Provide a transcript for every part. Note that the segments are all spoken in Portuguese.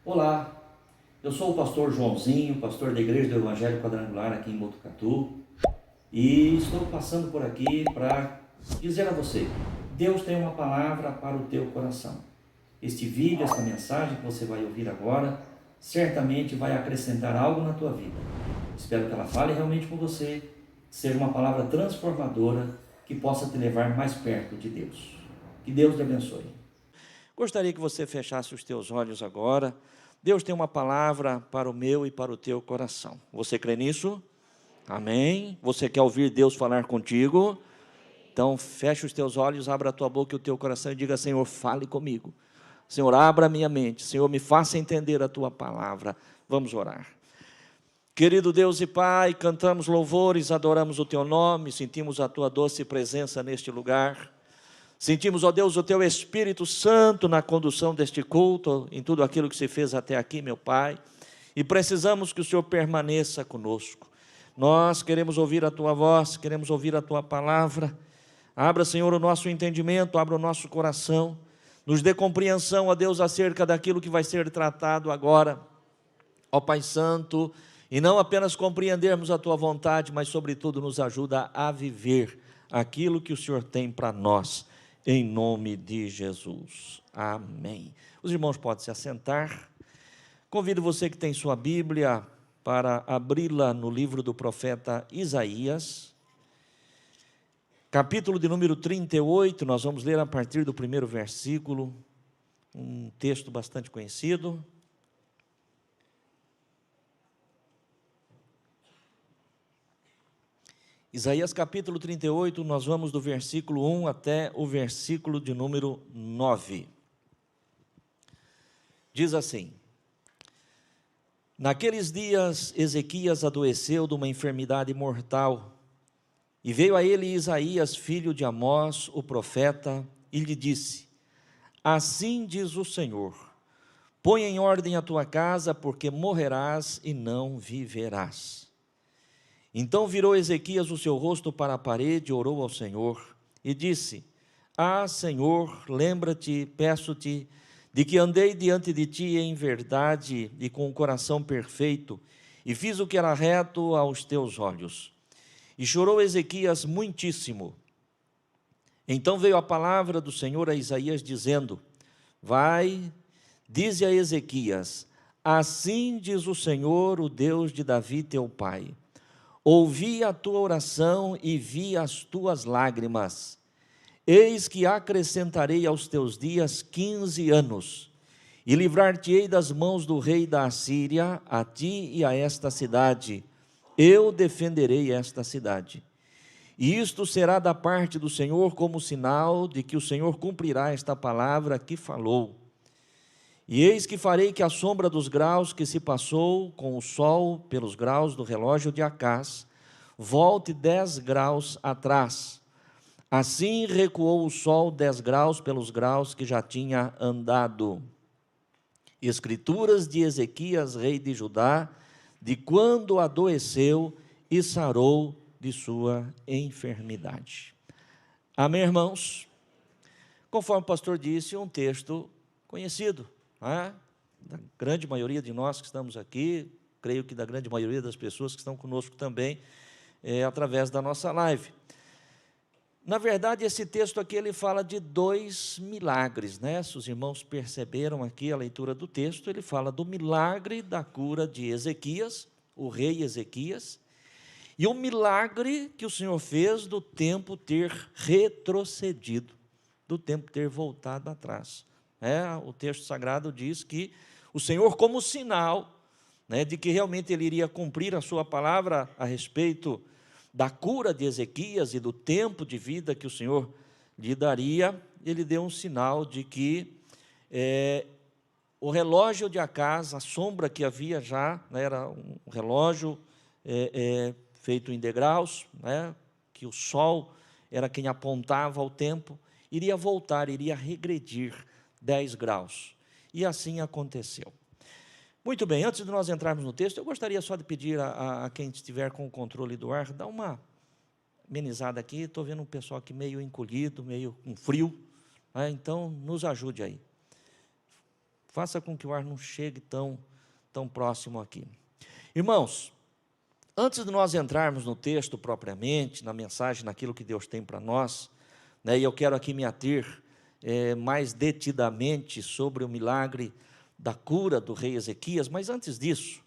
Olá, eu sou o pastor Joãozinho, pastor da Igreja do Evangelho Quadrangular aqui em Botucatu, e estou passando por aqui para dizer a você: Deus tem uma palavra para o teu coração. Este vídeo, esta mensagem que você vai ouvir agora, certamente vai acrescentar algo na tua vida. Espero que ela fale realmente com você, seja uma palavra transformadora que possa te levar mais perto de Deus. Que Deus te abençoe. Gostaria que você fechasse os teus olhos agora. Deus tem uma palavra para o meu e para o teu coração. Você crê nisso? Amém? Você quer ouvir Deus falar contigo? Então fecha os teus olhos, abra a tua boca e o teu coração e diga: Senhor, fale comigo. Senhor, abra a minha mente. Senhor, me faça entender a tua palavra. Vamos orar. Querido Deus e Pai, cantamos louvores, adoramos o teu nome, sentimos a tua doce presença neste lugar. Sentimos, ó Deus, o teu Espírito Santo na condução deste culto, em tudo aquilo que se fez até aqui, meu Pai, e precisamos que o Senhor permaneça conosco. Nós queremos ouvir a tua voz, queremos ouvir a tua palavra. Abra, Senhor, o nosso entendimento, abra o nosso coração, nos dê compreensão, ó Deus, acerca daquilo que vai ser tratado agora, ó Pai Santo, e não apenas compreendermos a tua vontade, mas sobretudo nos ajuda a viver aquilo que o Senhor tem para nós. Em nome de Jesus, amém. Os irmãos podem se assentar. Convido você que tem sua Bíblia para abri-la no livro do profeta Isaías, capítulo de número 38, nós vamos ler a partir do primeiro versículo, um texto bastante conhecido. Isaías capítulo 38, nós vamos do versículo 1 até o versículo de número 9. Diz assim: Naqueles dias Ezequias adoeceu de uma enfermidade mortal, e veio a ele Isaías, filho de Amós, o profeta, e lhe disse: Assim diz o Senhor, põe em ordem a tua casa, porque morrerás e não viverás. Então virou Ezequias o seu rosto para a parede, orou ao Senhor e disse: Senhor, lembra-te, peço-te, de que andei diante de ti em verdade e com o coração perfeito, e fiz o que era reto aos teus olhos. E chorou Ezequias muitíssimo. Então veio a palavra do Senhor a Isaías, dizendo: Vai, dize a Ezequias: Assim diz o Senhor, o Deus de Davi teu pai: Ouvi a tua oração e vi as tuas lágrimas. Eis que acrescentarei aos teus dias 15 anos, e livrar-te-ei das mãos do rei da Assíria, a ti e a esta cidade. Eu defenderei esta cidade. E isto será da parte do Senhor como sinal de que o Senhor cumprirá esta palavra que falou. E eis que farei que a sombra dos graus que se passou com o sol pelos graus do relógio de Acás volte 10 graus atrás. Assim recuou o sol 10 graus pelos graus que já tinha andado. Escrituras de Ezequias, rei de Judá, de quando adoeceu e sarou de sua enfermidade. Amém, irmãos? Conforme o pastor disse, um texto conhecido, da grande maioria de nós que estamos aqui, creio que da grande maioria das pessoas que estão conosco também, através da nossa live. Na verdade, esse texto aqui, ele fala de 2 milagres, né? Se os irmãos perceberam aqui a leitura do texto, ele fala do milagre da cura de Ezequias, o rei Ezequias, e o milagre que o Senhor fez do tempo ter retrocedido, do tempo ter voltado atrás. O texto sagrado diz que o Senhor, como sinal, de que realmente ele iria cumprir a sua palavra a respeito da cura de Ezequias e do tempo de vida que o Senhor lhe daria, ele deu um sinal de que o relógio de Acás, a sombra que havia já, era um relógio feito em degraus, que o sol era quem apontava o tempo, iria voltar, iria regredir 10 graus. E assim aconteceu. Muito bem, antes de nós entrarmos no texto, eu gostaria só de pedir a quem estiver com o controle do ar, dá uma amenizada aqui. Estou vendo um pessoal aqui meio encolhido, meio com frio, então nos ajude aí. Faça com que o ar não chegue tão próximo aqui. Irmãos, antes de nós entrarmos no texto propriamente, na mensagem, naquilo que Deus tem para nós, né, e eu quero aqui me ater mais detidamente sobre o milagre da cura do rei Ezequias, mas antes disso,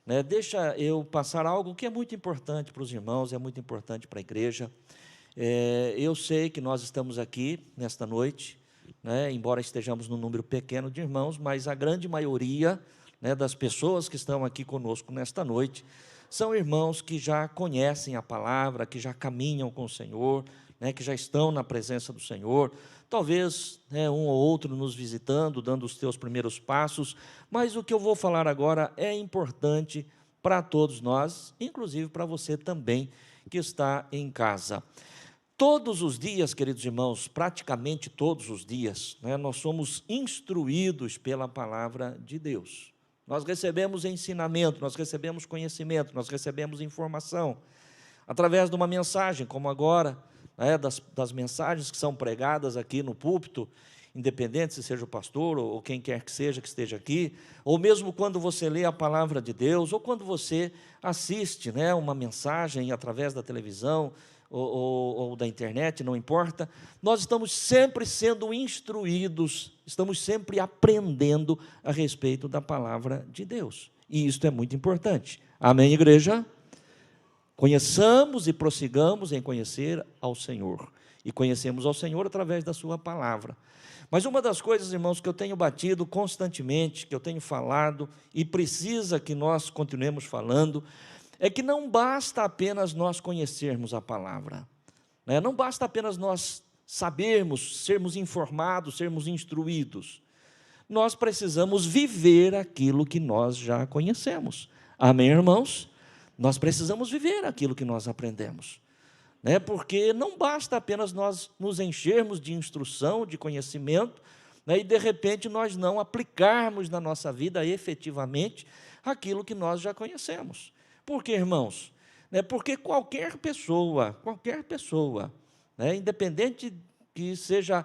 né, deixa eu passar algo que é muito importante para os irmãos, é muito importante para a igreja. Eu sei que nós estamos aqui nesta noite, né, embora estejamos num número pequeno de irmãos, mas a grande maioria, né, das pessoas que estão aqui conosco nesta noite são irmãos que já conhecem a palavra, que já caminham com o Senhor, né, que já estão na presença do Senhor. Talvez, né, um ou outro nos visitando, dando os seus primeiros passos, mas o que eu vou falar agora é importante para todos nós, inclusive para você também que está em casa. Todos os dias, queridos irmãos, praticamente todos os dias, né, nós somos instruídos pela palavra de Deus. Nós recebemos ensinamento, nós recebemos conhecimento, nós recebemos informação, através de uma mensagem, como agora, né, das mensagens que são pregadas aqui no púlpito, independente se seja o pastor ou quem quer que seja que esteja aqui, ou mesmo quando você lê a palavra de Deus, ou quando você assiste, né, uma mensagem através da televisão, ou da internet, não importa, nós estamos sempre sendo instruídos, estamos sempre aprendendo a respeito da palavra de Deus, e isso é muito importante. Amém, igreja? Conheçamos e prossigamos em conhecer ao Senhor, e conhecemos ao Senhor através da sua palavra. Mas uma das coisas, irmãos, que eu tenho batido constantemente, que eu tenho falado, e precisa que nós continuemos falando, é que não basta apenas nós conhecermos a palavra, né? Não basta apenas nós sabermos, sermos informados, sermos instruídos. Nós precisamos viver aquilo que nós já conhecemos. Amém, irmãos? Nós precisamos viver aquilo que nós aprendemos, né? Porque não basta apenas nós nos enchermos de instrução, de conhecimento, né, e de repente nós não aplicarmos na nossa vida efetivamente aquilo que nós já conhecemos. Por quê, irmãos? Porque qualquer pessoa, né, independente que seja,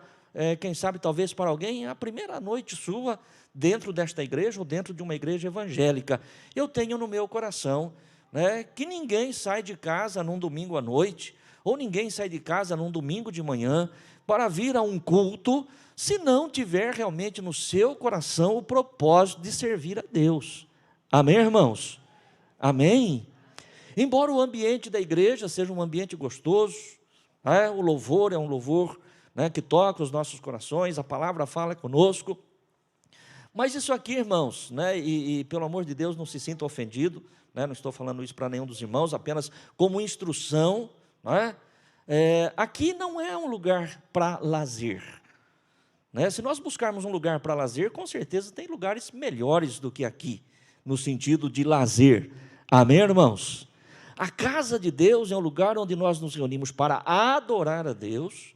quem sabe, talvez para alguém, a primeira noite sua dentro desta igreja ou dentro de uma igreja evangélica, eu tenho no meu coração, né, que ninguém sai de casa num domingo à noite, ou ninguém sai de casa num domingo de manhã, para vir a um culto, se não tiver realmente no seu coração o propósito de servir a Deus. Amém, irmãos? Amém? Embora o ambiente da igreja seja um ambiente gostoso, né, o louvor é um louvor, né, que toca os nossos corações, a palavra fala conosco, mas isso aqui, irmãos, né, e pelo amor de Deus não se sinta ofendido, né, não estou falando isso para nenhum dos irmãos, apenas como instrução, né, aqui não é um lugar para lazer, né? Se nós buscarmos um lugar para lazer, com certeza tem lugares melhores do que aqui, no sentido de lazer. Amém, irmãos? A casa de Deus é um lugar onde nós nos reunimos para adorar a Deus,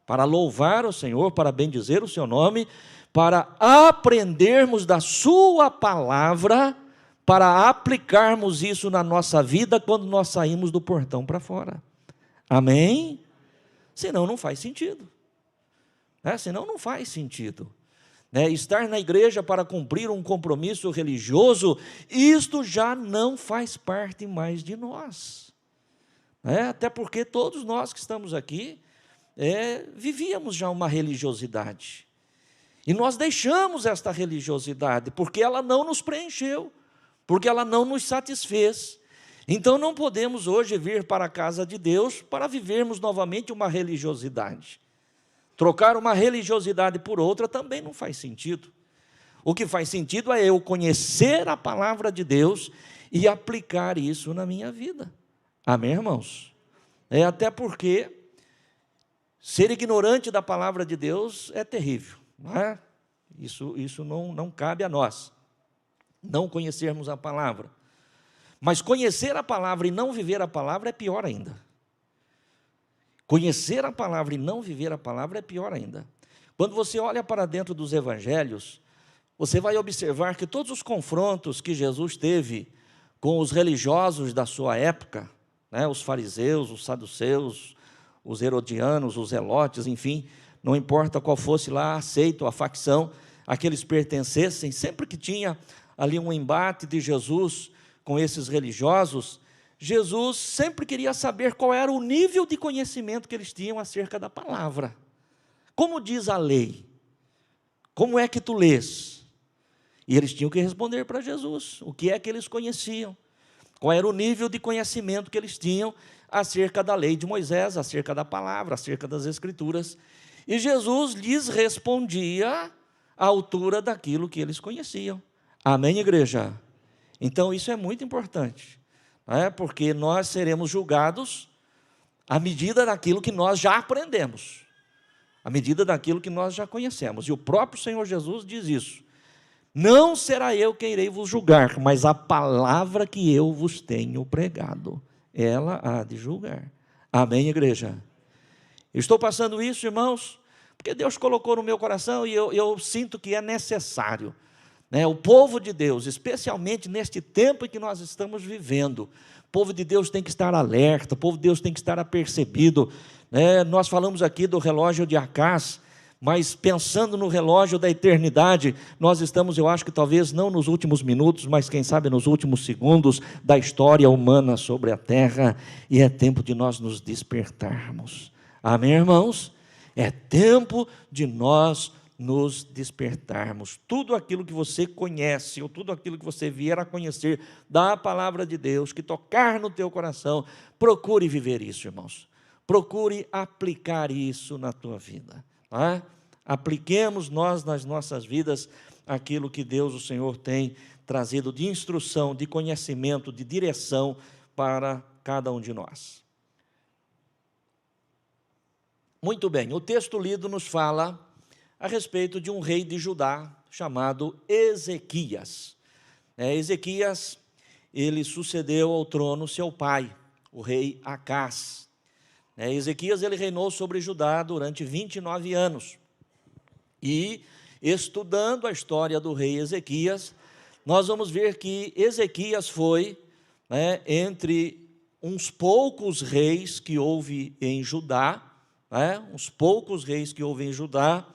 para louvar o Senhor, para bendizer o seu nome, para aprendermos da sua palavra, para aplicarmos isso na nossa vida quando nós saímos do portão para fora. Amém? Senão não faz sentido. Senão não faz sentido. Estar na igreja para cumprir um compromisso religioso, isto já não faz parte mais de nós. Até porque todos nós que estamos aqui, vivíamos já uma religiosidade. E nós deixamos esta religiosidade, porque ela não nos preencheu, porque ela não nos satisfez. Então não podemos hoje vir para a casa de Deus para vivermos novamente uma religiosidade. Trocar uma religiosidade por outra também não faz sentido. O que faz sentido é eu conhecer a palavra de Deus e aplicar isso na minha vida. Amém, irmãos? Até porque ser ignorante da palavra de Deus é terrível, não é? Isso não cabe a nós, não conhecermos a palavra. Mas conhecer a palavra e não viver a palavra é pior ainda. Conhecer a palavra e não viver a palavra é pior ainda. Quando você olha para dentro dos evangelhos, você vai observar que todos os confrontos que Jesus teve com os religiosos da sua época, os fariseus, os saduceus, os herodianos, os zelotes, enfim, não importa qual fosse lá a seita ou a facção, a que eles pertencessem. Sempre que tinha ali um embate de Jesus com esses religiosos, Jesus sempre queria saber qual era o nível de conhecimento que eles tinham acerca da palavra. Como diz a lei? Como é que tu lês? E eles tinham que responder para Jesus o que é que eles conheciam, qual era o nível de conhecimento que eles tinham acerca da lei de Moisés, acerca da palavra, acerca das Escrituras. E Jesus lhes respondia à altura daquilo que eles conheciam. Amém, igreja? Então, isso é muito importante, porque nós seremos julgados à medida daquilo que nós já aprendemos, à medida daquilo que nós já conhecemos. E o próprio Senhor Jesus diz isso. Não será eu quem irei vos julgar, mas a palavra que eu vos tenho pregado, ela há de julgar. Amém, igreja? Eu estou passando isso, irmãos, porque Deus colocou no meu coração e eu sinto que é necessário. O povo de Deus, especialmente neste tempo em que nós estamos vivendo, o povo de Deus tem que estar alerta, o povo de Deus tem que estar apercebido. Nós falamos aqui do relógio de Acás, mas pensando no relógio da eternidade, nós estamos, eu acho que talvez não nos últimos minutos, mas quem sabe nos últimos segundos da história humana sobre a terra, e é tempo de nós nos despertarmos. Amém, irmãos? É tempo de nós nos despertarmos. Tudo aquilo que você conhece, ou tudo aquilo que você vier a conhecer da palavra de Deus, que tocar no teu coração, procure viver isso, irmãos. Procure aplicar isso na tua vida. Apliquemos nós nas nossas vidas aquilo que Deus, o Senhor, tem trazido de instrução, de conhecimento, de direção para cada um de nós. Muito bem, o texto lido nos fala a respeito de um rei de Judá chamado Ezequias. Ezequias, ele sucedeu ao trono seu pai, o rei Acás. Ezequias, ele reinou sobre Judá durante 29 anos. E, estudando a história do rei Ezequias, nós vamos ver que Ezequias foi, entre uns poucos reis que houve em Judá, uns poucos reis que houve em Judá,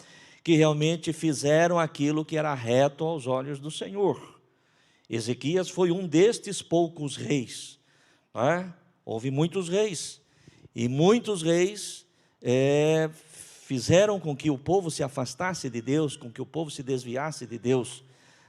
que realmente fizeram aquilo que era reto aos olhos do Senhor. Ezequias foi um destes poucos reis. Houve muitos reis, e muitos reis fizeram com que o povo se afastasse de Deus, com que o povo se desviasse de Deus.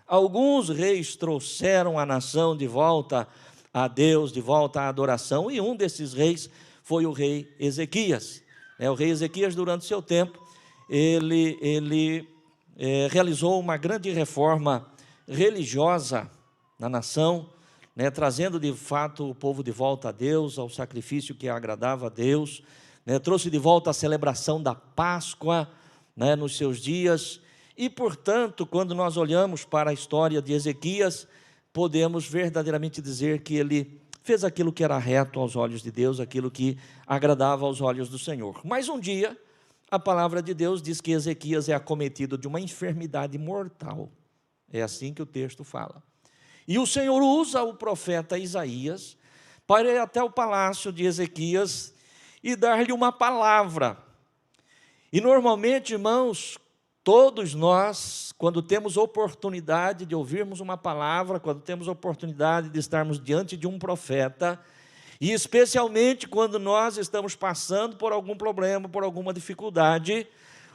Alguns reis trouxeram a nação de volta a Deus, de volta à adoração, e um desses reis foi o rei Ezequias. O rei Ezequias, durante seu tempo, ele realizou uma grande reforma religiosa na nação, trazendo de fato o povo de volta a Deus, ao sacrifício que agradava a Deus, trouxe de volta a celebração da Páscoa, nos seus dias, e portanto, quando nós olhamos para a história de Ezequias, podemos verdadeiramente dizer que ele fez aquilo que era reto aos olhos de Deus, aquilo que agradava aos olhos do Senhor. Mas um dia, a palavra de Deus diz que Ezequias é acometido de uma enfermidade mortal. É assim que o texto fala. E o Senhor usa o profeta Isaías para ir até o palácio de Ezequias e dar-lhe uma palavra. E normalmente, irmãos, todos nós, quando temos oportunidade de ouvirmos uma palavra, quando temos oportunidade de estarmos diante de um profeta, e especialmente quando nós estamos passando por algum problema, por alguma dificuldade,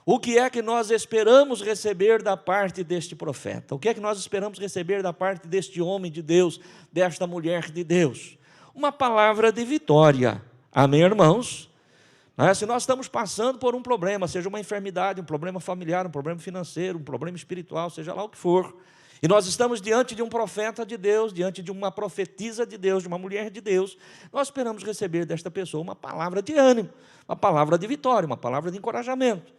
o que é que nós esperamos receber da parte deste profeta? O que é que nós esperamos receber da parte deste homem de Deus, desta mulher de Deus? Uma palavra de vitória. Amém, irmãos? Se nós estamos passando por um problema, seja uma enfermidade, um problema familiar, um problema financeiro, um problema espiritual, seja lá o que for, e nós estamos diante de um profeta de Deus, diante de uma profetisa de Deus, de uma mulher de Deus, nós esperamos receber desta pessoa uma palavra de ânimo, uma palavra de vitória, uma palavra de encorajamento.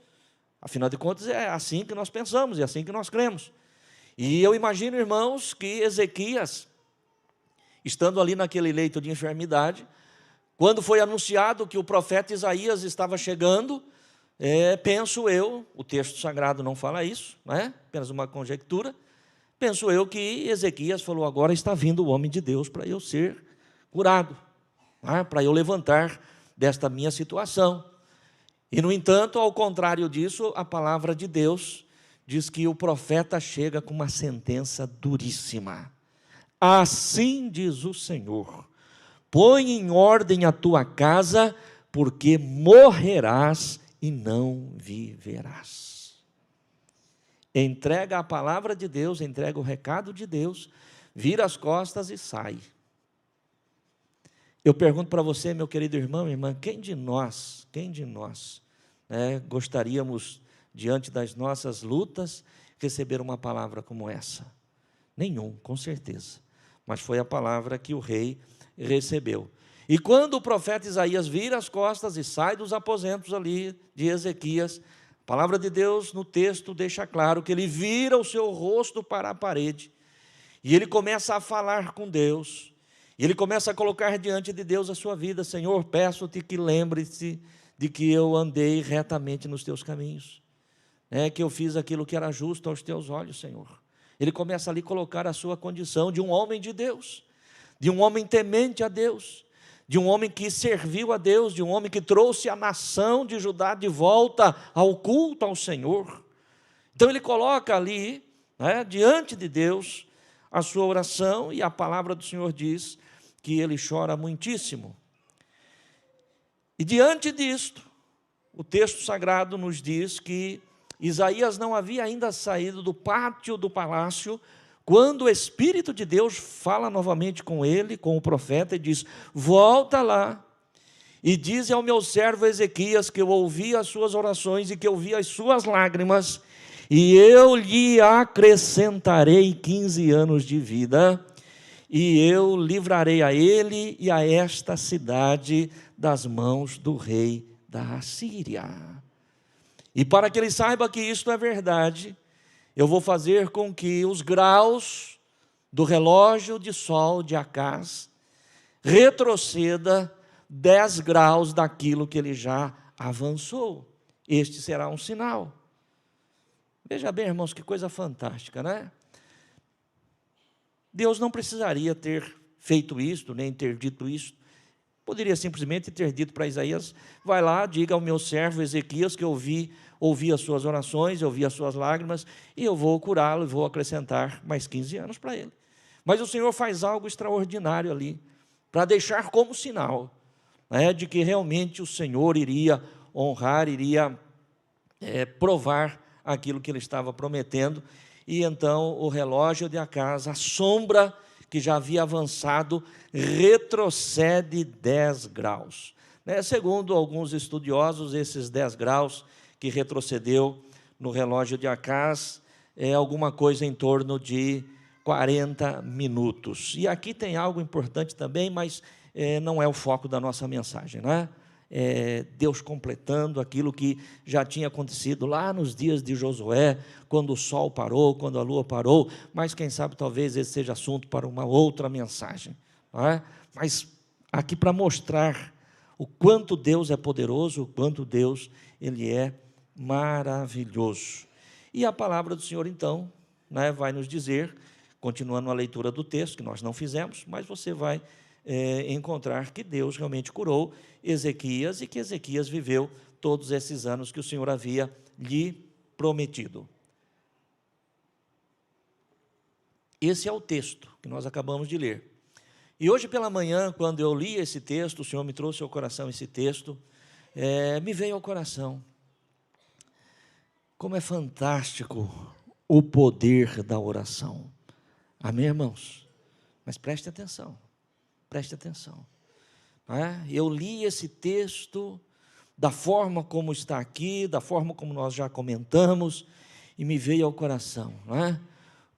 Afinal de contas, é assim que nós pensamos, é assim que nós cremos. E eu imagino, irmãos, que Ezequias, estando ali naquele leito de enfermidade, quando foi anunciado que o profeta Isaías estava chegando, penso eu, o texto sagrado não fala isso, apenas uma conjectura, penso eu que Ezequias falou, agora está vindo o homem de Deus para eu ser curado, para eu levantar desta minha situação. E, no entanto, ao contrário disso, a palavra de Deus diz que o profeta chega com uma sentença duríssima. Assim diz o Senhor: põe em ordem a tua casa, porque morrerás e não viverás. Entrega a palavra de Deus, entrega o recado de Deus, vira as costas e sai. Eu pergunto para você, meu querido irmão e irmã, quem de nós, gostaríamos, diante das nossas lutas, receber uma palavra como essa? Nenhum, com certeza. Mas foi a palavra que o rei recebeu. E quando o profeta Isaías vira as costas e sai dos aposentos ali de Ezequias, a palavra de Deus no texto deixa claro que ele vira o seu rosto para a parede, e ele começa a falar com Deus, e ele começa a colocar diante de Deus a sua vida. Senhor, peço-te que lembre-se de que eu andei retamente nos teus caminhos, que eu fiz aquilo que era justo aos teus olhos, Senhor. Ele começa ali a colocar a sua condição de um homem de Deus, de um homem temente a Deus, de um homem que serviu a Deus, de um homem que trouxe a nação de Judá de volta ao culto ao Senhor. Então ele coloca ali, diante de Deus, a sua oração, e a palavra do Senhor diz que ele chora muitíssimo. E diante disto, o texto sagrado nos diz que Isaías não havia ainda saído do pátio do palácio, quando o Espírito de Deus fala novamente com ele, com o profeta, e diz: volta lá e dize ao meu servo Ezequias que eu ouvi as suas orações e que eu vi as suas lágrimas, e eu lhe acrescentarei 15 anos de vida, e eu livrarei a ele e a esta cidade das mãos do rei da Assíria. E para que ele saiba que isto é verdade, eu vou fazer com que os graus do relógio de sol de Acaz retroceda 10 graus daquilo que ele já avançou. Este será um sinal. Veja bem, irmãos, que coisa fantástica, né? Deus não precisaria ter feito isto, nem ter dito isto. Poderia simplesmente ter dito para Isaías: vai lá, diga ao meu servo Ezequias que eu ouvi as suas orações, eu vi as suas lágrimas, e eu vou curá-lo, e vou acrescentar mais 15 anos para ele. Mas o Senhor faz algo extraordinário ali, para deixar como sinal, de que realmente o Senhor iria honrar, iria provar aquilo que ele estava prometendo. E então o relógio de Acaz, a sombra que já havia avançado, retrocede 10 graus. Segundo alguns estudiosos, esses 10 graus que retrocedeu no relógio de Acaz é alguma coisa em torno de 40 minutos. E aqui tem algo importante também, mas não é o foco da nossa mensagem, não é? Deus completando aquilo que já tinha acontecido lá nos dias de Josué, quando o sol parou, quando a lua parou, mas quem sabe talvez esse seja assunto para uma outra mensagem, não é? Mas aqui para mostrar o quanto Deus é poderoso, o quanto Deus ele é maravilhoso. E a palavra do Senhor então, vai nos dizer, continuando a leitura do texto, que nós não fizemos, mas você vai encontrar que Deus realmente curou Ezequias, e que Ezequias viveu todos esses anos que o Senhor havia lhe prometido. Esse é o texto que nós acabamos de ler. E hoje pela manhã, quando eu li esse texto, o Senhor me trouxe ao coração esse texto, me veio ao coração como é fantástico o poder da oração. Amém, irmãos? Mas preste atenção. Preste atenção. Eu li esse texto da forma como está aqui, da forma como nós já comentamos, e me veio ao coração,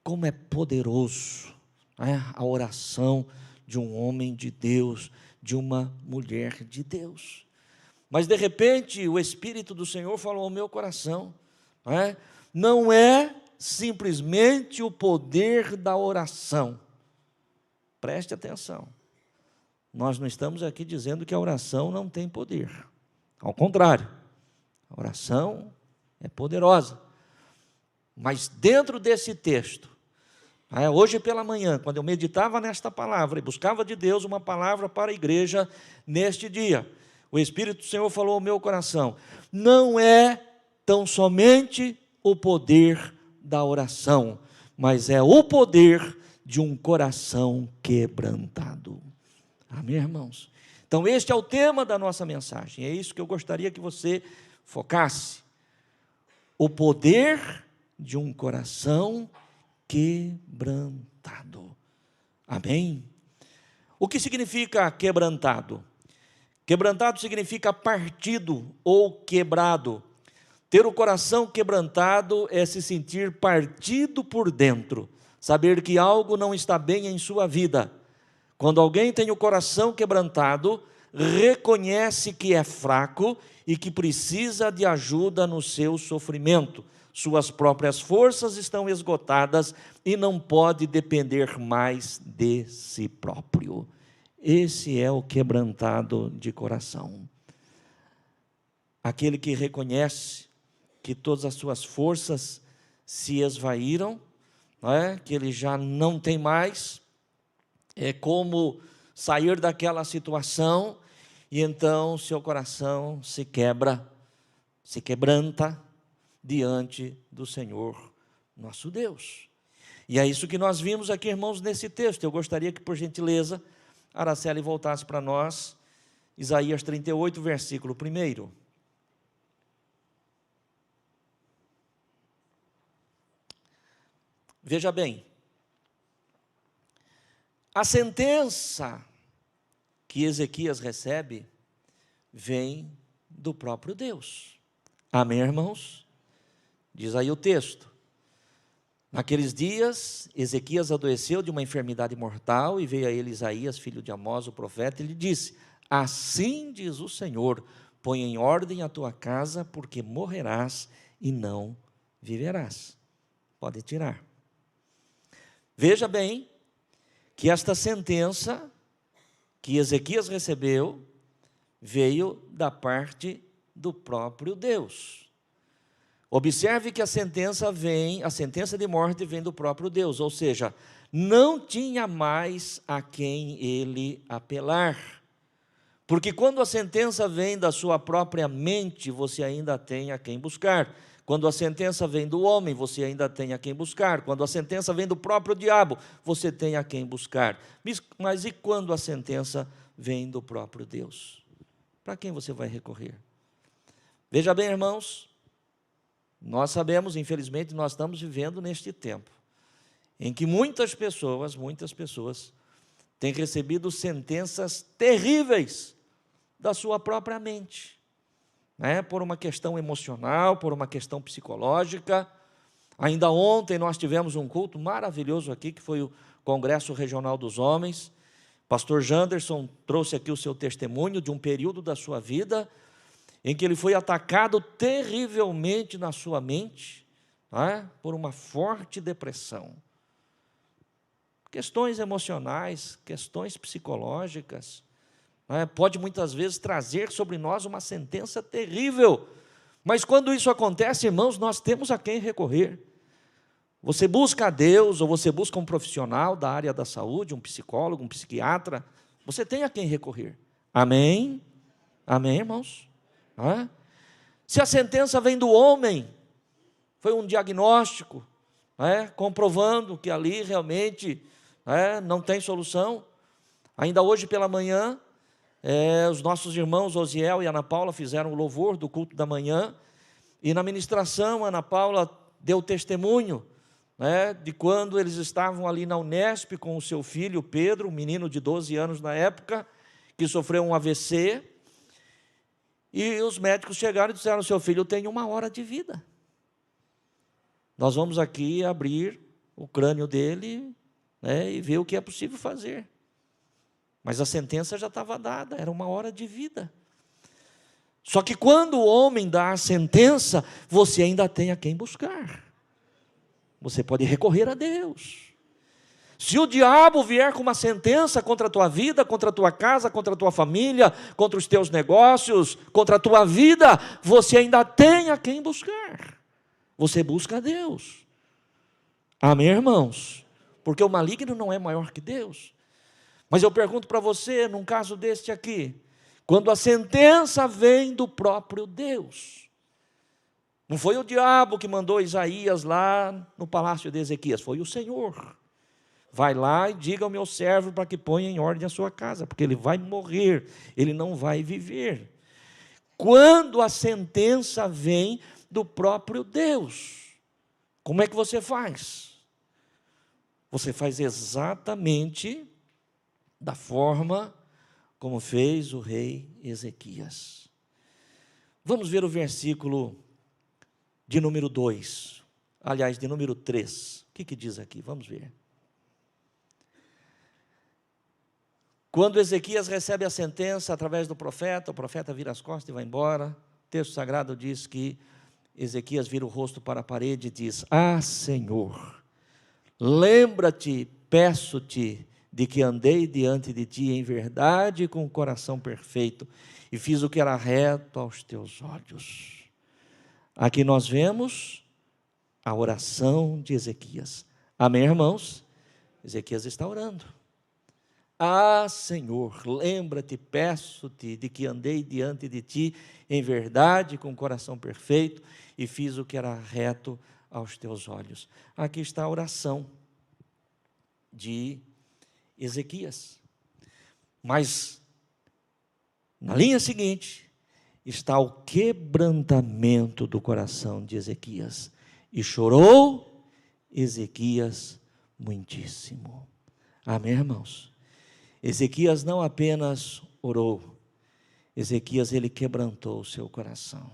como é poderoso a oração de um homem de Deus, de uma mulher de Deus. Mas de repente o Espírito do Senhor falou ao meu coração, não é simplesmente o poder da oração. Preste atenção. Nós não estamos aqui dizendo que a oração não tem poder. Ao contrário, a oração é poderosa. Mas dentro desse texto, hoje pela manhã, quando eu meditava nesta palavra e buscava de Deus uma palavra para a igreja neste dia, o Espírito do Senhor falou ao meu coração: não é tão somente o poder da oração, mas é o poder de um coração quebrantado. Amém, irmãos? Então, este é o tema da nossa mensagem. É isso que eu gostaria que você focasse. O poder de um coração quebrantado. Amém? O que significa quebrantado? Quebrantado significa partido ou quebrado. Ter o coração quebrantado é se sentir partido por dentro, saber que algo não está bem em sua vida. Quando alguém tem o coração quebrantado, reconhece que é fraco e que precisa de ajuda no seu sofrimento. Suas próprias forças estão esgotadas e não pode depender mais de si próprio. Esse é o quebrantado de coração. Aquele que reconhece que todas as suas forças se esvaíram, não é? Que ele já não tem mais, é como sair daquela situação, e então seu coração se quebra, se quebranta diante do Senhor nosso Deus. E é isso que nós vimos aqui, irmãos, nesse texto. Eu gostaria que, por gentileza, Araceli voltasse para nós, Isaías 38, versículo 1. Veja bem, a sentença que Ezequias recebe vem do próprio Deus. Amém, irmãos? Diz aí o texto. Naqueles dias, Ezequias adoeceu de uma enfermidade mortal e veio a ele Isaías, filho de Amós, o profeta, e lhe disse: assim diz o Senhor, põe em ordem a tua casa, porque morrerás e não viverás. Pode tirar. Veja bem que esta sentença que Ezequias recebeu veio da parte do próprio Deus. Observe que a sentença de morte vem do próprio Deus, ou seja, não tinha mais a quem ele apelar. Porque quando a sentença vem da sua própria mente, você ainda tem a quem buscar. Quando a sentença vem do homem, você ainda tem a quem buscar. Quando a sentença vem do próprio diabo, você tem a quem buscar. Mas e quando a sentença vem do próprio Deus? Para quem você vai recorrer? Veja bem, irmãos, nós sabemos, infelizmente, nós estamos vivendo neste tempo, em que muitas pessoas têm recebido sentenças terríveis da sua própria mente. Por uma questão emocional, por uma questão psicológica. Ainda ontem nós tivemos um culto maravilhoso aqui, que foi o Congresso Regional dos Homens. Pastor Janderson trouxe aqui o seu testemunho de um período da sua vida, em que ele foi atacado terrivelmente na sua mente, por uma forte depressão. Questões emocionais, questões psicológicas, pode muitas vezes trazer sobre nós uma sentença terrível, mas quando isso acontece, irmãos, nós temos a quem recorrer. Você busca a Deus, ou você busca um profissional da área da saúde, um psicólogo, um psiquiatra, você tem a quem recorrer. Amém? Amém, irmãos? Se a sentença vem do homem, foi um diagnóstico, comprovando que ali realmente não tem solução. Ainda hoje pela manhã, os nossos irmãos Osiel e Ana Paula fizeram o louvor do culto da manhã, e na ministração Ana Paula deu testemunho de quando eles estavam ali na Unesp com o seu filho Pedro, um menino de 12 anos na época, que sofreu um AVC, e os médicos chegaram e disseram: seu filho tem 1 hora de vida, nós vamos aqui abrir o crânio dele e ver o que é possível fazer. Mas a sentença já estava dada, era 1 hora de vida. Só que quando o homem dá a sentença, você ainda tem a quem buscar. Você pode recorrer a Deus. Se o diabo vier com uma sentença contra a tua vida, contra a tua casa, contra a tua família, contra os teus negócios, contra a tua vida, você ainda tem a quem buscar. Você busca a Deus. Amém, irmãos? Porque o maligno não é maior que Deus. Mas eu pergunto para você, num caso deste aqui, quando a sentença vem do próprio Deus, Não foi o diabo que mandou Isaías lá no palácio de Ezequias, foi o Senhor. Vai lá e diga ao meu servo para que ponha em ordem a sua casa, porque ele vai morrer, ele não vai viver. Quando a sentença vem do próprio Deus, como é que você faz? Você faz exatamente da forma como fez o rei Ezequias. Vamos ver o versículo de número 2, aliás, de número 3. O que diz aqui? Vamos ver. Quando Ezequias recebe a sentença através do profeta, o profeta vira as costas e vai embora. O texto sagrado diz que Ezequias vira o rosto para a parede e diz: Ah, Senhor, lembra-te, peço-te, de que andei diante de ti em verdade e com o coração perfeito, e fiz o que era reto aos teus olhos. Aqui nós vemos a oração de Ezequias. Amém, irmãos? Ezequias está orando. Ah, Senhor, lembra-te, peço-te, de que andei diante de ti em verdade, com o coração perfeito, e fiz o que era reto aos teus olhos. Aqui está a oração de Ezequias. Mas, na linha seguinte, está o quebrantamento do coração de Ezequias. E chorou Ezequias muitíssimo. Amém, irmãos? Ezequias não apenas orou, Ezequias, ele quebrantou o seu coração.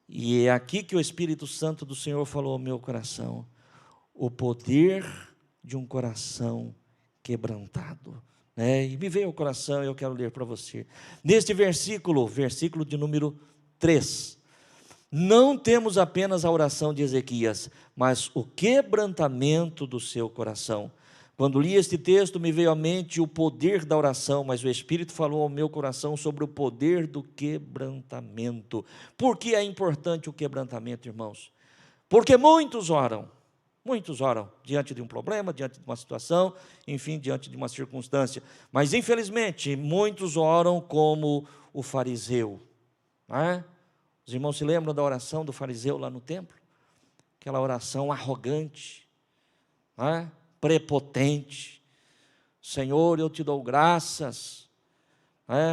E é aqui que o Espírito Santo do Senhor falou ao meu coração: o poder de um coração quebrantado. E me veio ao coração, eu quero ler para você. Neste versículo de número 3, não temos apenas a oração de Ezequias, mas o quebrantamento do seu coração. Quando li este texto, me veio à mente o poder da oração, mas o Espírito falou ao meu coração sobre o poder do quebrantamento. Por que é importante o quebrantamento, irmãos? Porque muitos oram diante de um problema, diante de uma situação, enfim, diante de uma circunstância. Mas, infelizmente, muitos oram como o fariseu. Os irmãos se lembram da oração do fariseu lá no templo? Aquela oração arrogante, prepotente. Senhor, eu te dou graças,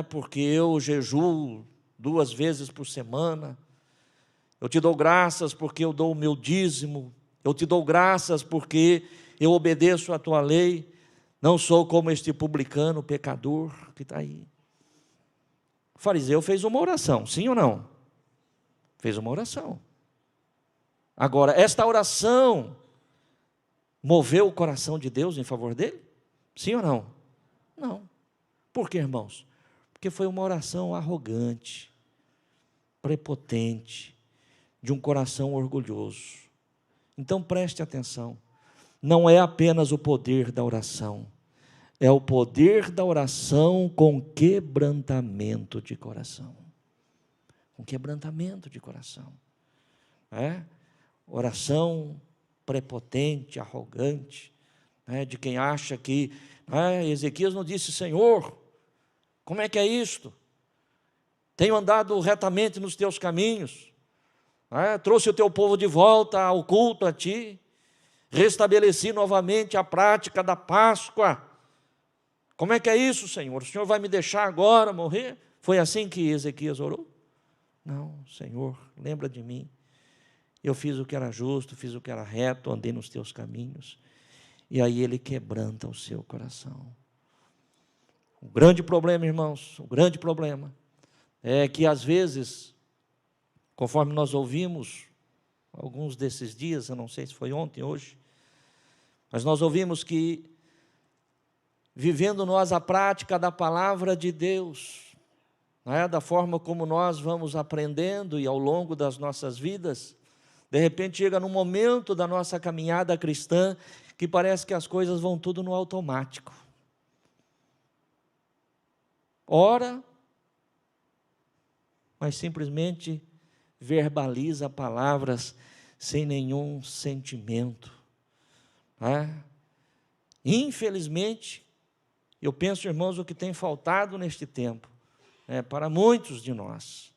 porque eu jejuo 2 vezes por semana. Eu te dou graças porque eu dou o meu dízimo. Eu te dou graças porque eu obedeço a tua lei. Não sou como este publicano, pecador que está aí. O fariseu fez uma oração, sim ou não? Fez uma oração. Agora, esta oração moveu o coração de Deus em favor dele? Sim ou não? Não. Por quê, irmãos? Porque foi uma oração arrogante, prepotente, de um coração orgulhoso. Então preste atenção, não é apenas o poder da oração, é o poder da oração com quebrantamento de coração. Com quebrantamento de coração. Oração prepotente, arrogante, de quem acha que Ezequias não disse: Senhor, como é que é isto? Tenho andado retamente nos teus caminhos, trouxe o teu povo de volta ao culto a ti, restabeleci novamente a prática da Páscoa. Como é que é isso, Senhor? O Senhor vai me deixar agora morrer? Foi assim que Ezequias orou? Não, Senhor, lembra de mim. Eu fiz o que era justo, fiz o que era reto, andei nos teus caminhos. E aí ele quebranta o seu coração. O grande problema, irmãos, o grande problema é que às vezes, conforme nós ouvimos, alguns desses dias, eu não sei se foi ontem, hoje, mas nós ouvimos que, vivendo nós a prática da palavra de Deus, da forma como nós vamos aprendendo e ao longo das nossas vidas, de repente chega num momento da nossa caminhada cristã que parece que as coisas vão tudo no automático. Ora, mas simplesmente verbaliza palavras sem nenhum sentimento. Infelizmente, eu penso, irmãos, o que tem faltado neste tempo, para muitos de nós,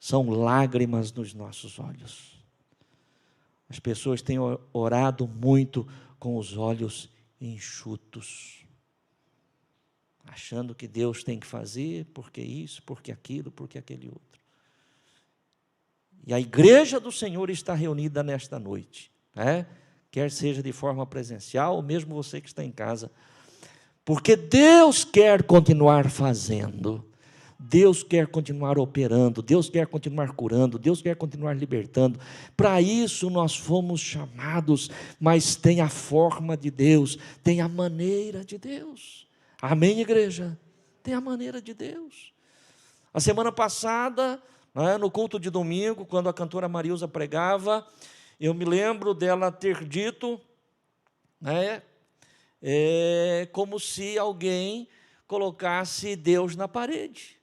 são lágrimas nos nossos olhos. As pessoas têm orado muito com os olhos enxutos, achando que Deus tem que fazer, porque isso, porque aquilo, porque aquele outro. E a igreja do Senhor está reunida nesta noite, né? Quer seja de forma presencial, ou mesmo você que está em casa, porque Deus quer continuar fazendo, Deus quer continuar operando, Deus quer continuar curando, Deus quer continuar libertando. Para isso nós fomos chamados, mas tem a forma de Deus, tem a maneira de Deus. Amém, igreja? Tem a maneira de Deus. A semana passada, né, no culto de domingo, quando a cantora Marilza pregava, eu me lembro dela ter dito, né, como se alguém colocasse Deus na parede.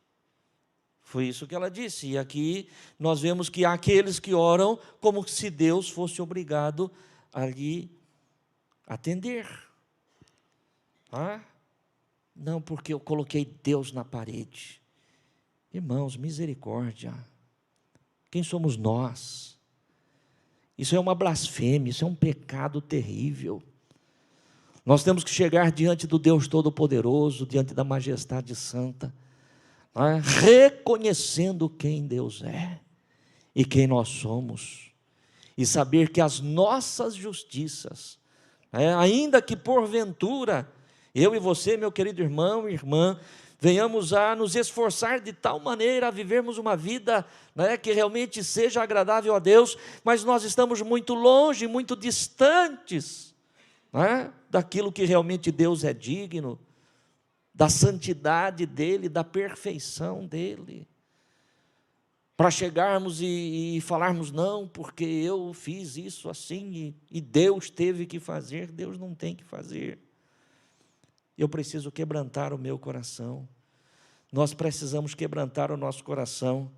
Foi isso que ela disse. E aqui nós vemos que há aqueles que oram como se Deus fosse obrigado a lhe atender. Não, porque eu coloquei Deus na parede. Irmãos, misericórdia. Quem somos nós? Isso é uma blasfêmia, isso é um pecado terrível. Nós temos que chegar diante do Deus Todo-Poderoso, diante da majestade santa, reconhecendo quem Deus é e quem nós somos, e saber que as nossas justiças, ainda que porventura, eu e você, meu querido irmão e irmã, venhamos a nos esforçar de tal maneira a vivermos uma vida, que realmente seja agradável a Deus, mas nós estamos muito longe, muito distantes, daquilo que realmente Deus é digno, da santidade dEle, da perfeição dEle, para chegarmos e falarmos, não, porque eu fiz isso assim, e Deus teve que fazer. Deus não tem que fazer. Eu preciso quebrantar o meu coração, nós precisamos quebrantar o nosso coração,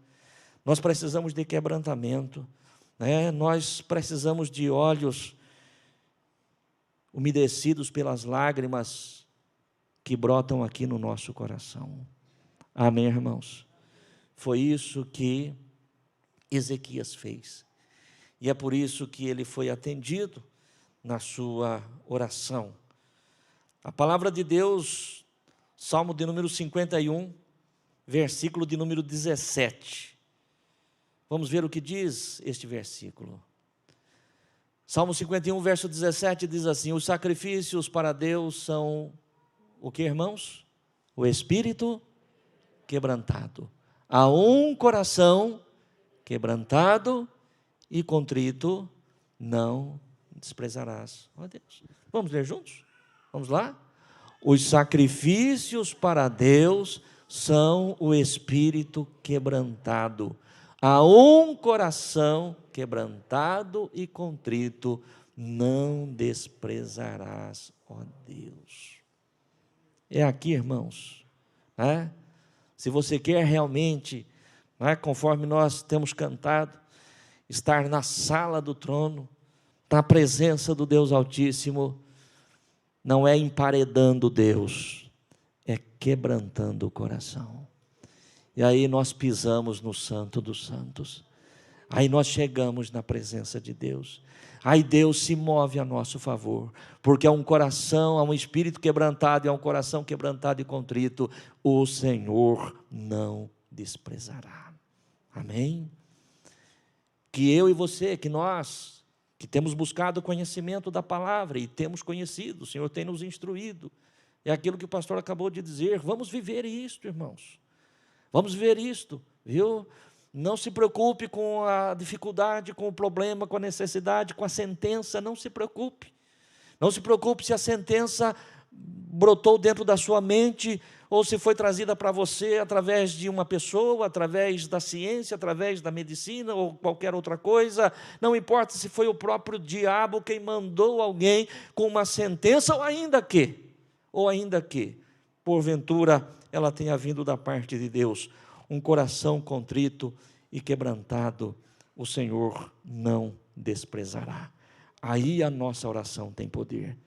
nós precisamos de quebrantamento, nós precisamos de olhos umedecidos pelas lágrimas que brotam aqui no nosso coração. Amém, irmãos? Foi isso que Ezequias fez, e é por isso que ele foi atendido na sua oração. A palavra de Deus, Salmo de número 51, versículo de número 17. Vamos ver o que diz este versículo. Salmo 51, verso 17 diz assim: os sacrifícios para Deus são o que, irmãos? O espírito quebrantado. A um coração quebrantado e contrito não desprezarás. Ó Deus. Vamos ler juntos? Vamos lá? Os sacrifícios para Deus são o espírito quebrantado. A um coração quebrantado e contrito não desprezarás, ó Deus. É aqui, irmãos, se você quer realmente, conforme nós temos cantado, estar na sala do trono, na presença do Deus Altíssimo, não é emparedando Deus, é quebrantando o coração. E aí nós pisamos no Santo dos Santos, aí nós chegamos na presença de Deus, aí Deus se move a nosso favor, porque há um coração, há um espírito quebrantado, e há um coração quebrantado e contrito, o Senhor não desprezará. Amém? Que eu e você, que nós, que temos buscado o conhecimento da palavra, e temos conhecido, o Senhor tem nos instruído, é aquilo que o pastor acabou de dizer, vamos viver isto, irmãos, vamos viver isto, viu? Não se preocupe com a dificuldade, com o problema, com a necessidade, com a sentença, não se preocupe. Não se preocupe se a sentença brotou dentro da sua mente, ou se foi trazida para você através de uma pessoa, através da ciência, através da medicina, ou qualquer outra coisa. Não importa se foi o próprio diabo quem mandou alguém com uma sentença, ou ainda que, porventura, ela tenha vindo da parte de Deus. Um coração contrito e quebrantado, o Senhor não desprezará. Aí a nossa oração tem poder.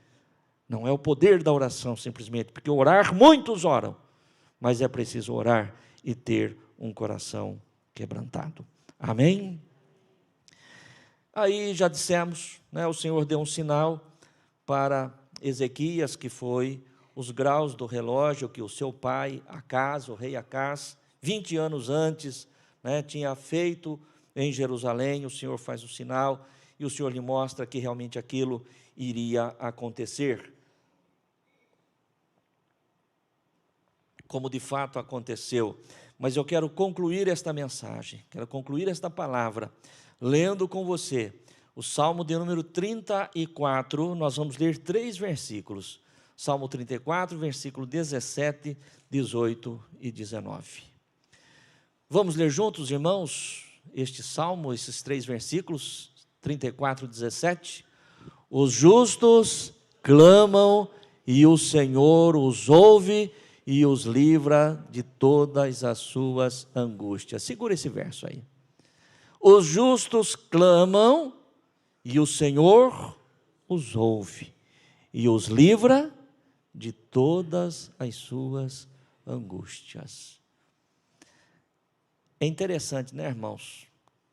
Não é o poder da oração simplesmente, porque orar, muitos oram, mas é preciso orar e ter um coração quebrantado. Amém? Aí já dissemos, né, o Senhor deu um sinal para Ezequias, que foi os graus do relógio que o seu pai, Acás, o rei Acás, 20 anos antes, né, tinha feito em Jerusalém. O Senhor faz o sinal e o Senhor lhe mostra que realmente aquilo iria acontecer. Como de fato aconteceu. Mas eu quero concluir esta mensagem, quero concluir esta palavra, lendo com você o Salmo de número 34, nós vamos ler 3 versículos. Salmo 34, versículo 17, 18 e 19. Vamos ler juntos, irmãos, este salmo, esses 3 versículos, 34, 17. Os justos clamam e o Senhor os ouve e os livra de todas as suas angústias. Segura esse verso aí. Os justos clamam e o Senhor os ouve e os livra de todas as suas angústias. É interessante, né, irmãos?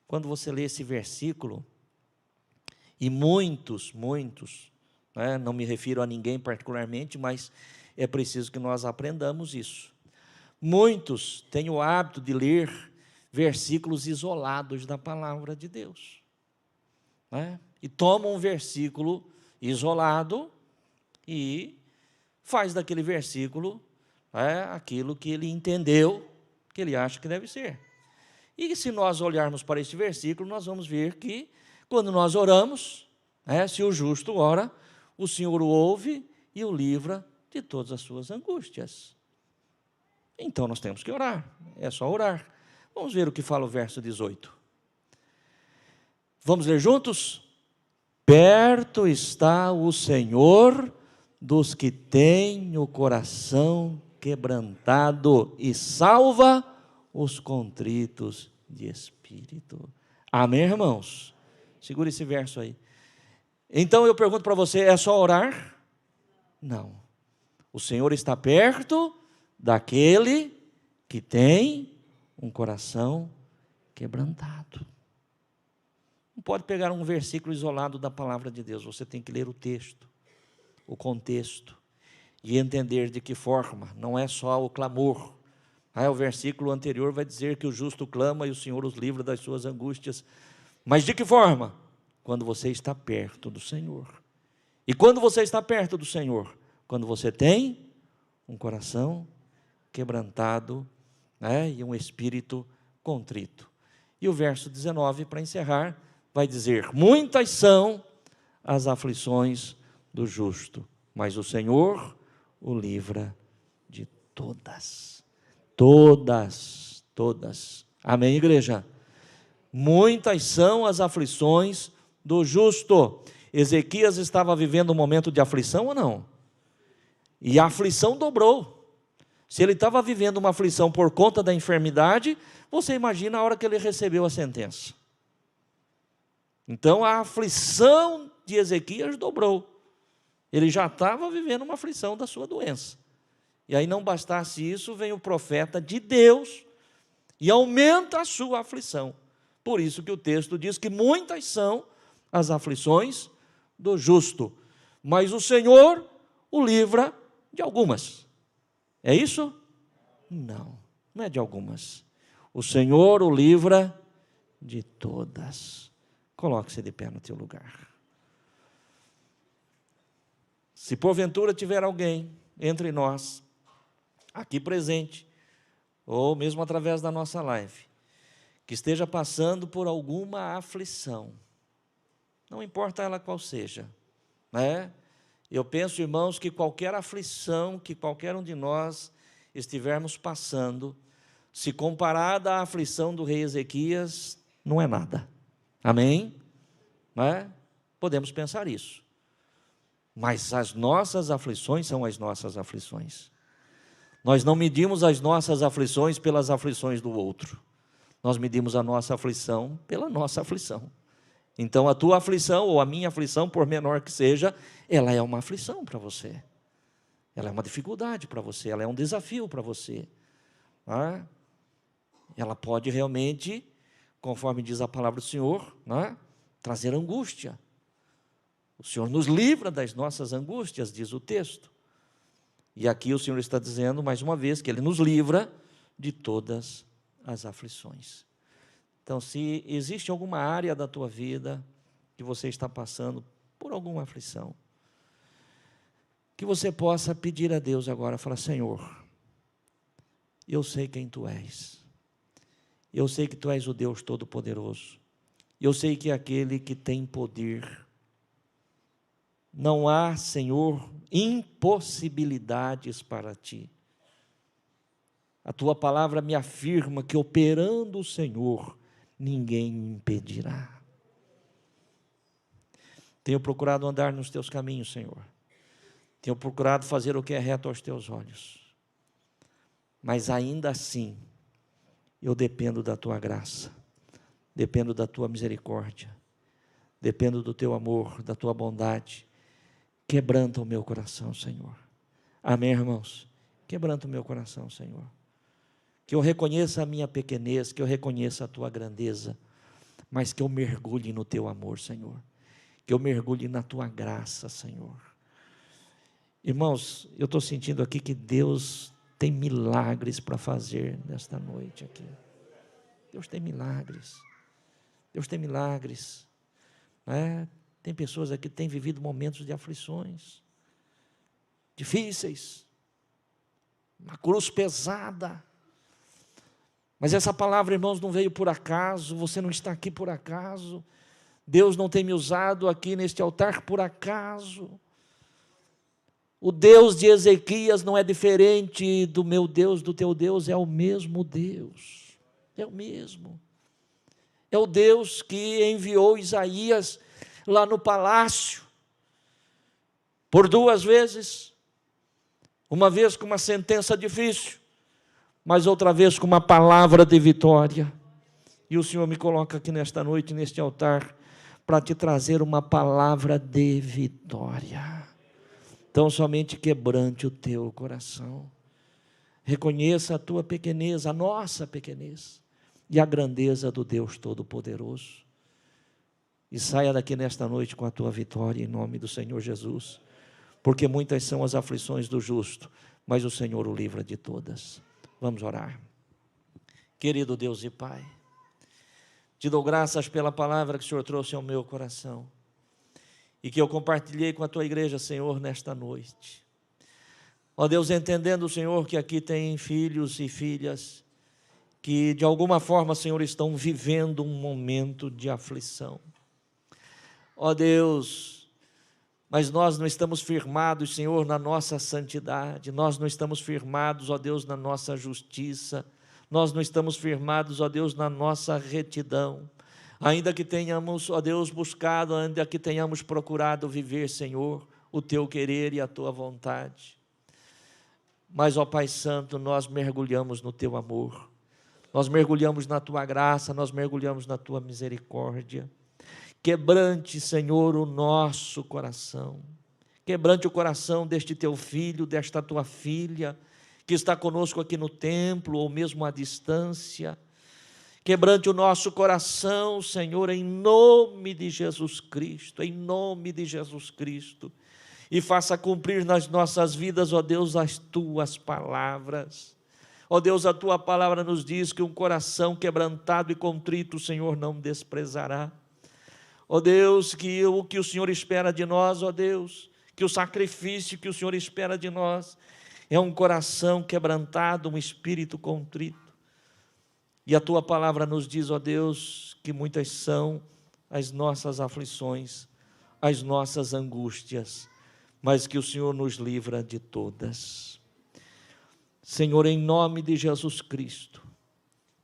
Quando você lê esse versículo, e muitos, né, não me refiro a ninguém particularmente, mas é preciso que nós aprendamos isso. Muitos têm o hábito de ler versículos isolados da palavra de Deus, né? E tomam um versículo isolado e faz daquele versículo, né, aquilo que ele entendeu, que ele acha que deve ser. E se nós olharmos para este versículo, nós vamos ver que, quando nós oramos, né, se o justo ora, o Senhor o ouve e o livra de todas as suas angústias. Então nós temos que orar, é só orar. Vamos ver o que fala o verso 18. Vamos ler juntos? Perto está o Senhor dos que têm o coração quebrantado e salva os contritos de espírito. Amém, irmãos? Segura esse verso aí. Então eu pergunto para você, é só orar? Não. O Senhor está perto daquele que tem um coração quebrantado. Não pode pegar um versículo isolado da palavra de Deus, você tem que ler o texto, o contexto, e entender de que forma, não é só o clamor. O versículo anterior vai dizer que o justo clama e o Senhor os livra das suas angústias. Mas de que forma? Quando você está perto do Senhor. E quando você está perto do Senhor? Quando você tem um coração quebrantado, né, e um espírito contrito. E o verso 19, para encerrar, vai dizer: muitas são as aflições do justo, mas o Senhor o livra de todas. Todas. Amém, igreja? Muitas são as aflições do justo. Ezequias estava vivendo um momento de aflição ou não? E a aflição dobrou. Se ele estava vivendo uma aflição por conta da enfermidade, você imagina a hora que ele recebeu a sentença. Então a aflição de Ezequias dobrou. Ele já estava vivendo uma aflição da sua doença. E aí, não bastasse isso, vem o profeta de Deus e aumenta a sua aflição. Por isso que o texto diz que muitas são as aflições do justo, mas o Senhor o livra de algumas. É isso? Não é de algumas. O Senhor o livra de todas. Coloque-se de pé no teu lugar. Se porventura tiver alguém entre nós, aqui presente, ou mesmo através da nossa live, que esteja passando por alguma aflição, não importa ela qual seja, né? Eu penso, irmãos, que qualquer aflição que qualquer um de nós estivermos passando, se comparada à aflição do rei Ezequias, não é nada. Amém? Né? Podemos pensar isso. Mas as nossas aflições são as nossas aflições. Nós não medimos as nossas aflições pelas aflições do outro. Nós medimos a nossa aflição pela nossa aflição. Então, a tua aflição, ou a minha aflição, por menor que seja, ela é uma aflição para você. Ela é uma dificuldade para você, ela é um desafio para você. ela pode realmente, conforme diz a palavra do Senhor, né, trazer angústia. O Senhor nos livra das nossas angústias, diz o texto. E aqui o Senhor está dizendo, mais uma vez, que Ele nos livra de todas as aflições. Então, se existe alguma área da tua vida que você está passando por alguma aflição, que você possa pedir a Deus agora, falar: Senhor, eu sei quem Tu és, eu sei que Tu és o Deus Todo-Poderoso, eu sei que é aquele que tem poder. Não há, Senhor, impossibilidades para Ti. A Tua palavra me afirma que, operando o Senhor, ninguém me impedirá. Tenho procurado andar nos Teus caminhos, Senhor. Tenho procurado fazer o que é reto aos Teus olhos. Mas ainda assim, eu dependo da Tua graça, dependo da Tua misericórdia, dependo do Teu amor, da Tua bondade. Quebranta o meu coração, Senhor. Amém, irmãos? Quebranta o meu coração, Senhor. Que eu reconheça a minha pequenez, que eu reconheça a Tua grandeza, mas que eu mergulhe no Teu amor, Senhor. Que eu mergulhe na Tua graça, Senhor. Irmãos, eu estou sentindo aqui que Deus tem milagres para fazer nesta noite aqui. Deus tem milagres. Deus tem milagres. Tem pessoas aqui que têm vivido momentos de aflições difíceis, uma cruz pesada. Mas essa palavra, irmãos, não veio por acaso, você não está aqui por acaso. Deus não tem me usado aqui neste altar por acaso. O Deus de Ezequias não é diferente do meu Deus, do teu Deus, é o mesmo Deus. É o mesmo. É o Deus que enviou Isaías lá no palácio, por 2 vezes, uma vez com uma sentença difícil, mas outra vez com uma palavra de vitória. E o Senhor me coloca aqui nesta noite, neste altar, para te trazer uma palavra de vitória. Então somente quebrante o teu coração, reconheça a tua pequenez, a nossa pequenez, e a grandeza do Deus Todo-Poderoso. E saia daqui nesta noite com a tua vitória, em nome do Senhor Jesus, porque muitas são as aflições do justo, mas o Senhor o livra de todas. Vamos orar. Querido Deus e Pai, te dou graças pela palavra que o Senhor trouxe ao meu coração, e que eu compartilhei com a tua igreja, Senhor, nesta noite. Ó Deus, entendendo, Senhor, que aqui tem filhos e filhas, que de alguma forma, Senhor, estão vivendo um momento de aflição. Ó Deus, mas nós não estamos firmados, Senhor, na nossa santidade, nós não estamos firmados, ó Deus, na nossa justiça, nós não estamos firmados, ó Deus, na nossa retidão, ainda que tenhamos, ó Deus, buscado, ainda que tenhamos procurado viver, Senhor, o Teu querer e a Tua vontade. Mas, ó Pai Santo, nós mergulhamos no Teu amor, nós mergulhamos na Tua graça, nós mergulhamos na Tua misericórdia. Quebrante, Senhor, o nosso coração, quebrante o coração deste Teu filho, desta Tua filha, que está conosco aqui no templo, ou mesmo à distância. Quebrante o nosso coração, Senhor, em nome de Jesus Cristo, em nome de Jesus Cristo, e faça cumprir nas nossas vidas, ó Deus, as Tuas palavras. Ó Deus, a Tua palavra nos diz que um coração quebrantado e contrito o Senhor não desprezará. Ó Deus, que o que o Senhor espera de nós, ó Deus, que o sacrifício que o Senhor espera de nós é um coração quebrantado, um espírito contrito. E a Tua palavra nos diz, ó Deus, que muitas são as nossas aflições, as nossas angústias, mas que o Senhor nos livra de todas. Senhor, em nome de Jesus Cristo,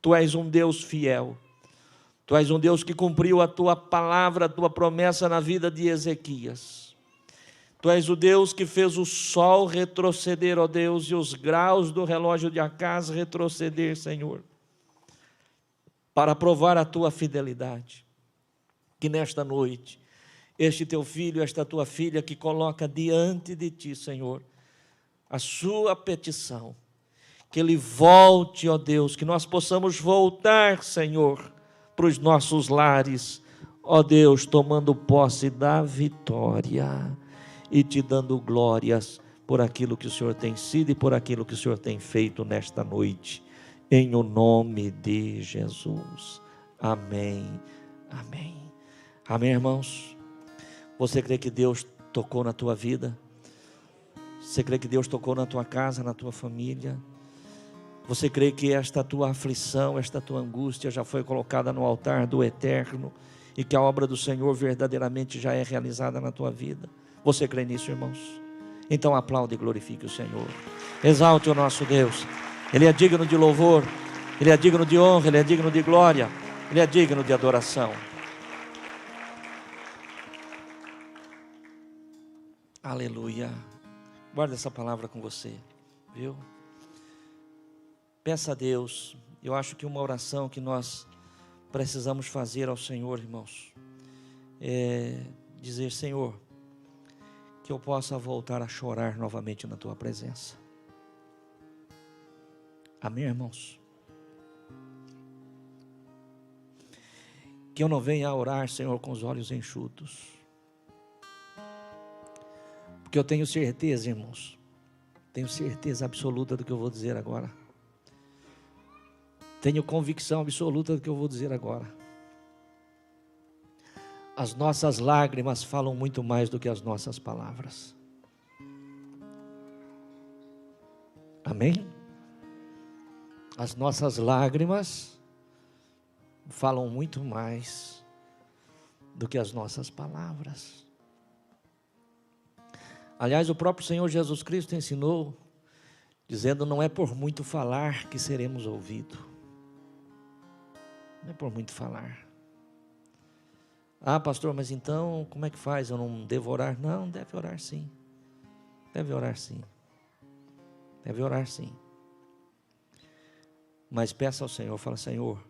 Tu és um Deus fiel, Tu és um Deus que cumpriu a Tua palavra, a Tua promessa na vida de Ezequias. Tu és o Deus que fez o sol retroceder, ó Deus, e os graus do relógio de Acás retroceder, Senhor, para provar a Tua fidelidade. Que nesta noite, este Teu filho, esta Tua filha que coloca diante de Ti, Senhor, a sua petição, que ele volte, ó Deus, que nós possamos voltar, Senhor, para os nossos lares, ó Deus, tomando posse da vitória e te dando glórias por aquilo que o Senhor tem sido e por aquilo que o Senhor tem feito nesta noite, em o nome de Jesus. Amém, amém. Amém, irmãos? Você crê que Deus tocou na tua vida? Você crê que Deus tocou na tua casa, na tua família? Você crê que esta tua aflição, esta tua angústia já foi colocada no altar do Eterno e que a obra do Senhor verdadeiramente já é realizada na tua vida? Você crê nisso, irmãos? Então aplaude e glorifique o Senhor. Exalte o nosso Deus. Ele é digno de louvor, Ele é digno de honra, Ele é digno de glória, Ele é digno de adoração. Aleluia. Guarda essa palavra com você, viu? Peça a Deus. Eu acho que uma oração que nós precisamos fazer ao Senhor, irmãos, é dizer: Senhor, que eu possa voltar a chorar novamente na tua presença. Amém, irmãos? Que eu não venha a orar, Senhor, com os olhos enxutos, porque eu tenho certeza, irmãos, tenho certeza absoluta do que eu vou dizer agora. Tenho convicção absoluta do que eu vou dizer agora. As nossas lágrimas falam muito mais do que as nossas palavras. Amém? As nossas lágrimas falam muito mais do que as nossas palavras. Aliás, o próprio Senhor Jesus Cristo ensinou, dizendo: não é por muito falar que seremos ouvidos. Não é por muito falar. Ah, pastor, mas então como é que faz? Eu não devo orar? Não, deve orar sim. Deve orar sim. Deve orar sim. Mas peça ao Senhor, fala: Senhor,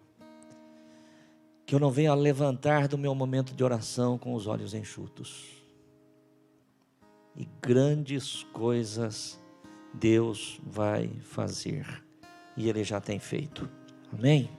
que eu não venha a levantar do meu momento de oração com os olhos enxutos. E grandes coisas Deus vai fazer. E Ele já tem feito. Amém?